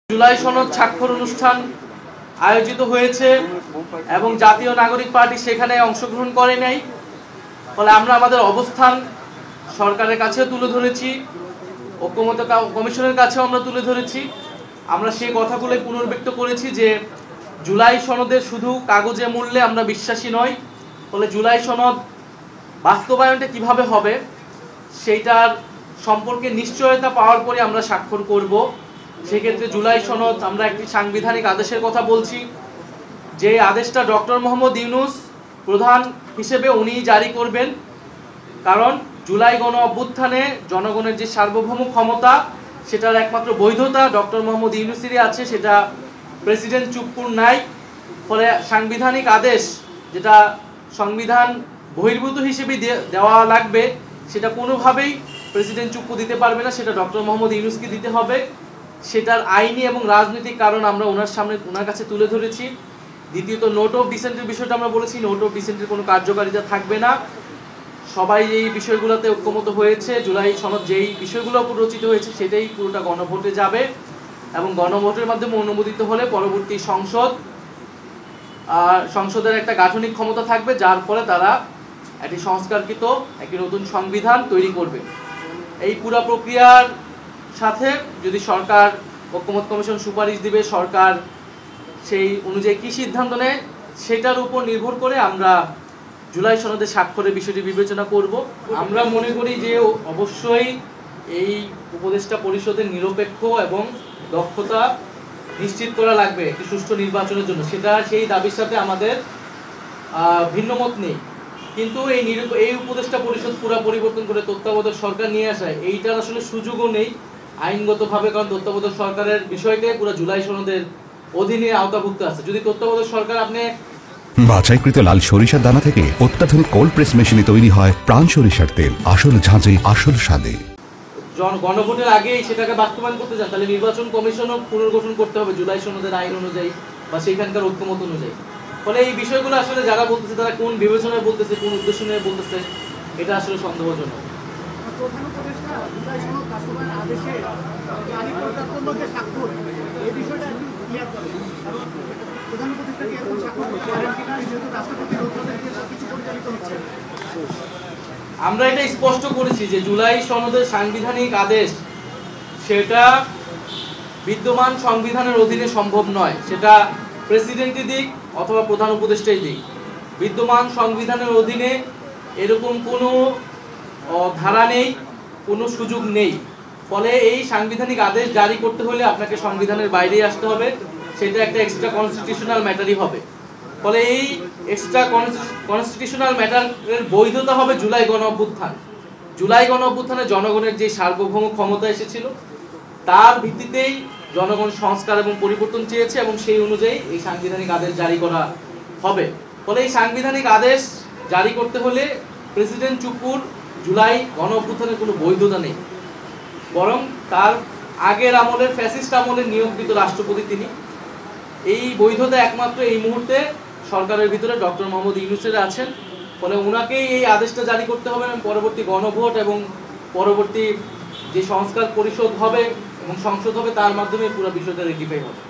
জুলাই সনদ স্বাক্ষর অনুষ্ঠান আয়োজিত হয়েছে এবং জাতীয় নাগরিক পার্টি সেখানে অংশগ্রহণ করে নাই। ফলে আমরা আমাদের অবস্থান সরকারের কাছেও তুলে ধরেছি, ঐক্যমত্য কমিশনের কাছেও আমরা তুলে ধরেছি। আমরা সেই কথাগুলো পুনর্ব্যক্ত করেছি যে জুলাই সনদের শুধু কাগজে মূল্যে আমরা বিশ্বাসী নই। ফলে জুলাই সনদ বাস্তবায়নটা কিভাবে হবে সেইটার সম্পর্কে নিশ্চয়তা পাওয়ার পরে আমরা স্বাক্ষর করব। সেক্ষেত্রে জুলাই সনদ আমরা একটি সাংবিধানিক আদেশের কথা বলছি, যে আদেশটা ডক্টর মোহাম্মদ ইউনূস প্রধান হিসেবে উনি জারি করবেন। কারণ জুলাই গণ অভ্যুত্থানে জনগণের যে সার্বভৌম ক্ষমতা সেটার একমাত্র বৈধতা ডক্টর মোহাম্মদ ইউনূসেরই আছে, সেটা প্রেসিডেন্ট চুপ্পুর নাই। ফলে সাংবিধানিক আদেশ যেটা সংবিধান বহির্ভূত হিসেবে দেওয়া লাগবে সেটা কোনোভাবেই প্রেসিডেন্ট চুপ্পু দিতে পারবে না, সেটা ডক্টর মোহাম্মদ ইউনূসকে দিতে হবে। সেটার আইনি এবং রাজনৈতিক কারণ আমরা ওনার কাছে তুলে ধরেছি। দ্বিতীয়ত নোট অফ ডিসেন্টের বিষয়টা আমরা বলেছি, নোট অফ ডিসেন্টের কোনো কার্যকারিতা থাকবে না। সবাই এই বিষয়গুলোতে ঐক্যমত হয়েছে। জুলাই সনদ যেই বিষয়গুলো উপর রচিত হয়েছে সেটাই পুরোটা গণভোটে যাবে এবং গণভোটের মাধ্যমে অনুমোদিত হলে পরবর্তী সংসদের একটা গাঠনিক ক্ষমতা থাকবে, যার ফলে তারা একটি সংস্কারকৃত একটি নতুন সংবিধান তৈরি করবে। এই পুরো প্রক্রিয়ার সাথে যদি সরকার ঐক্যমত কমিশন সুপারিশ দিবে, সরকার সেই অনুযায়ী কী সিদ্ধান্ত নেয় সেটার উপর নির্ভর করে আমরা জুলাই সনদে স্বাক্ষরের বিষয়টি বিবেচনা করব। আমরা মনে করি যে অবশ্যই এই উপদেষ্টা পরিষদের নিরপেক্ষ এবং দক্ষতা নিশ্চিত করা লাগবে একটি সুষ্ঠু নির্বাচনের জন্য। সেই দাবির সাথে আমাদের ভিন্নমত নেই। কিন্তু এই উপদেষ্টা পরিষদ পুরো পরিবর্তন করে তত্ত্বাবধায়ক সরকার নিয়ে আসায় এইটার আসলে সুযোগও নেই আইনগতভাবে, কারণ তত্ত্বাবধায়ক সরকারের বিষয়টাই পুরো জুলাই সনদের অধীনে আওতাভুক্ত আছে। যদি তত্ত্বাবধায়ক সরকার আপনি বাছাইকৃত লাল সরিষার দানা থেকে অত্যাধুনিক কোল্ড প্রেস মেশিনে তৈরি হয় প্রাণ সরিষার তেল, আসল ঝাঁঝে আসল স্বাদে। গণভোটের আগেই সেটাকে বাস্তবায়ন করতে চান তাহলে নির্বাচন কমিশনও পুনর্গঠন করতে হবে জুলাই সনদের আইন অনুযায়ী বা সেখানকার ঐক্যমত অনুযায়ী। ফলে এই বিষয়গুলো আসলে যারা বলতেছে তারা কোন বিবেচনায় বলতেছে, কোন উদ্দেশ্য নিয়ে বলতেছে, এটা আসলে সন্দেহজনক। আমরা এটা স্পষ্ট করেছি যে জুলাই সনদের সাংবিধানিক আদেশ সেটা বিদ্যমান সংবিধানের অধীনে সম্ভব নয়, সেটা প্রেসিডেন্টই দিক অথবা প্রধান উপদেষ্টাই দিক। বিদ্যমান সংবিধানের অধীনে এরকম কোনো ধারা নেই, কোনো সুযোগ নেই। ফলে এই সাংবিধানিক আদেশ জারি করতে হলে আপনাকে সংবিধানের বাইরেই আসতে হবে, সেটা একটা এক্সট্রা কনস্টিটিউশনাল ম্যাটারই হবে। ফলে এই এক্সট্রা কনস্টিটিউশনাল ম্যাটারের বৈধতা হবে জুলাই গণ অভ্যুত্থান। জুলাই গণ অভ্যুত্থানে জনগণের যে সার্বভৌম ক্ষমতা এসেছিল তার ভিত্তিতেই জনগণ সংস্কার এবং পরিবর্তন চেয়েছে এবং সেই অনুযায়ী এই সাংবিধানিক আদেশ জারি করা হবে। ফলে এই সাংবিধানিক আদেশ জারি করতে হলে প্রেসিডেন্ট চুপ্পুর জুলাই গণ অভ্যুত্থানের কোনো বৈধতা নেই, বরং তার আগের আমলের ফ্যাসিস্ট আমলের নিয়োগকৃত রাষ্ট্রপতি তিনি। এই বৈধতা একমাত্র এই মুহূর্তে সরকারের ভিতরে ডক্টর মোহাম্মদ ইউনূসের আছেন। ফলে ওনাকেই এই আদেশটা জারি করতে হবে এবং পরবর্তী গণভোট এবং পরবর্তী যে সংস্কার পরিষদ হবে এবং সংসদ হবে তার মাধ্যমে পুরো বিষয়টা রেটিফাই হবে।